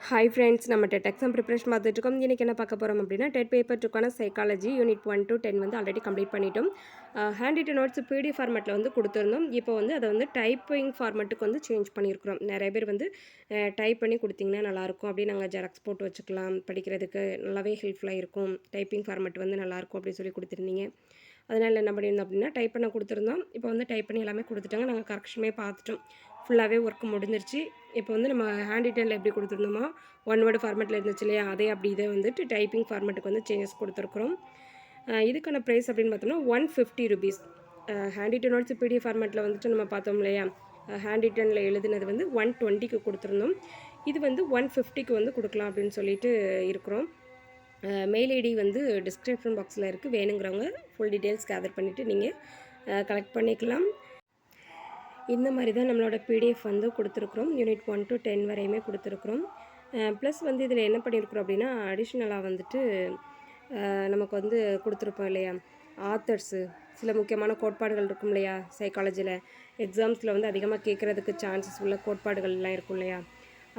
Hi friends, நம்ம TET exam preparation பார்த்துட்ருக்கோம். இன்றைக்கி என்ன பார்க்க போகிறோம் அப்படின்னா, டெட் பேப்பர் 2க்கான சைக்காலஜி யூனிட் 1 to 10 வந்து ஆல்ரெடி கம்ப்ளீட் பண்ணிட்டோம். ஹேண்ட் ரிட்டன் நோட்ஸ் பிடிஎஃப் ஃபார்மேட்டில் வந்து கொடுத்துருந்தோம். இப்போ வந்து அதை வந்து டைப்பிங் ஃபார்மேட்டுக்கு வந்து சேஞ்ச் பண்ணியிருக்கிறோம். நிறைய பேர் வந்து டைப் பண்ணி கொடுத்தீங்கன்னா நல்லாயிருக்கும், அப்படியே நாங்கள் ஜெராக்ஸ் போட்டு வச்சுக்கலாம், படிக்கிறதுக்கு நல்லாவே ஹெல்ப்ஃபுல்லாக இருக்கும், டைப்பிங் ஃபார்மேட் வந்து நல்லாயிருக்கும் அப்படின்னு சொல்லி கொடுத்துருந்தீங்க. அதனால் என்ன பண்ணியிருந்தோம் அப்படின்னா, டைப் பண்ண கொடுத்துருந்தோம். இப்போ வந்து டைப் பண்ணி எல்லாமே கொடுத்துட்டாங்க. நாங்கள் கரெக்ஷனுமே பார்த்துட்டோம். ஃபுல்லாகவே ஒர்க் முடிஞ்சிருச்சு. இப்போ வந்து நம்ம ஹேண்ட் ரிட்டனில் எப்படி கொடுத்துருந்தோமோ, ஒன் வேர்டு ஃபார்மேட்டில் இருந்துச்சு இல்லையா, அதே அப்படி இதை வந்துட்டு டைப்பிங் ஃபார்மேட்டுக்கு வந்து சேஞ்சஸ் கொடுத்துருக்குறோம். இதுக்கான ப்ரைஸ் அப்படின்னு பார்த்தோம்னா ₹150. ஹேண்ட் ரிட்டன் நோட்ஸ் பிடிஎஃப் ஃபார்மேட்டில் வந்துட்டு நம்ம பார்த்தோம் இல்லையா, ஹேண்ட் ரிட்டனில் எழுதுனது வந்து 120க்கு கொடுத்துருந்தோம். இது வந்து 150க்கு வந்து கொடுக்கலாம் அப்படின்னு சொல்லிட்டு இருக்கிறோம். மெயில் ஐடி வந்து டிஸ்கிரிப்ஷன் பாக்ஸில் இருக்குது. வேணுங்கிறவங்க ஃபுல் டீட்டெயில்ஸ் கேதர் பண்ணிவிட்டு நீங்கள் கலெக்ட் பண்ணிக்கலாம். இந்த மாதிரி தான் நம்மளோட பிடிஎஃப் வந்து கொடுத்துருக்குறோம். யூனிட் 1 to 10 வரையுமே கொடுத்துருக்குறோம். ப்ளஸ் வந்து இதில் என்ன பண்ணியிருக்கிறோம் அப்படின்னா, அடிஷ்னலாக வந்துட்டு நமக்கு வந்து கொடுத்துருப்போம் இல்லையா, ஆத்தர்ஸு சில முக்கியமான கோட்பாடுகள் இருக்கும் இல்லையா, சைக்காலஜியில் எக்ஸாம்ஸில் வந்து அதிகமாக கேட்குறதுக்கு சான்சஸ் உள்ள கோட்பாடுகள்லாம் இருக்கும் இல்லையா,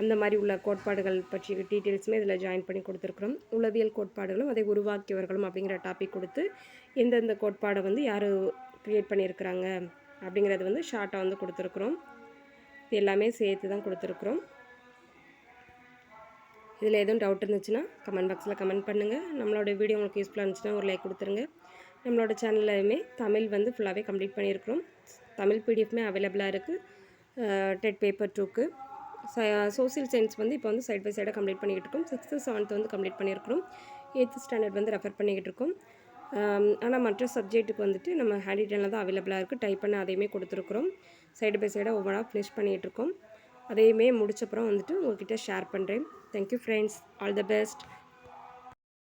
அந்த மாதிரி உள்ள கோட்பாடுகள் பற்றி டீட்டெயில்ஸுமே இதில் ஜாயின் பண்ணி கொடுத்துருக்குறோம். உளவியல் கோட்பாடுகளும் அதை உருவாக்கியவர்களும் அப்படிங்கிற டாபிக் கொடுத்து எந்தெந்த கோட்பாடை வந்து யார் க்ரியேட் பண்ணியிருக்கிறாங்க அப்படிங்கிறது வந்து ஷார்ட்டாக வந்து கொடுத்துருக்குறோம். இது எல்லாமே சேர்த்து தான் கொடுத்துருக்குறோம். இதில் எதுவும் டவுட் இருந்துச்சுன்னா கமெண்ட் பாக்ஸில் கமெண்ட் பண்ணுங்கள். நம்மளோட வீடியோ உங்களுக்கு யூஸ்ஃபுல்லாக இருந்துச்சுன்னா ஒரு லைக் கொடுத்துருங்க. நம்மளோட சேனல்லையுமே தமிழ் வந்து ஃபுல்லாகவே கம்ப்ளீட் பண்ணியிருக்கிறோம். தமிழ் பிடிஎஃப்மே அவைலபிளாக இருக்குது. டெட் பேப்பர் 2க்கு சோசியல் சயின்ஸ் வந்து இப்போ வந்து சைட் பை சைடாக கம்ப்ளீட் பண்ணிக்கிட்டு இருக்கோம். 6th 7th வந்து கம்ப்ளீட் பண்ணியிருக்கிறோம். 8th ஸ்டாண்டர்ட் வந்து ரெஃபர் பண்ணிக்கிட்டு இருக்கோம். ஆனால் மற்ற சப்ஜெக்ட்டுக்கு வந்துட்டு நம்ம ஹேண்ட் ரிட்டனில் தான் அவைலபிளாக இருக்குது. டைப் பண்ண அதையுமே கொடுத்துருக்குறோம். சைடு பை சைடாக ஒவ்வொன்றா ஃபினிஷ் பண்ணிகிட்ருக்கோம். அதையுமே முடிச்சப்புறம் வந்துட்டு உங்கள்கிட்ட ஷேர் பண்ணுறேன். Thank you friends, all the best.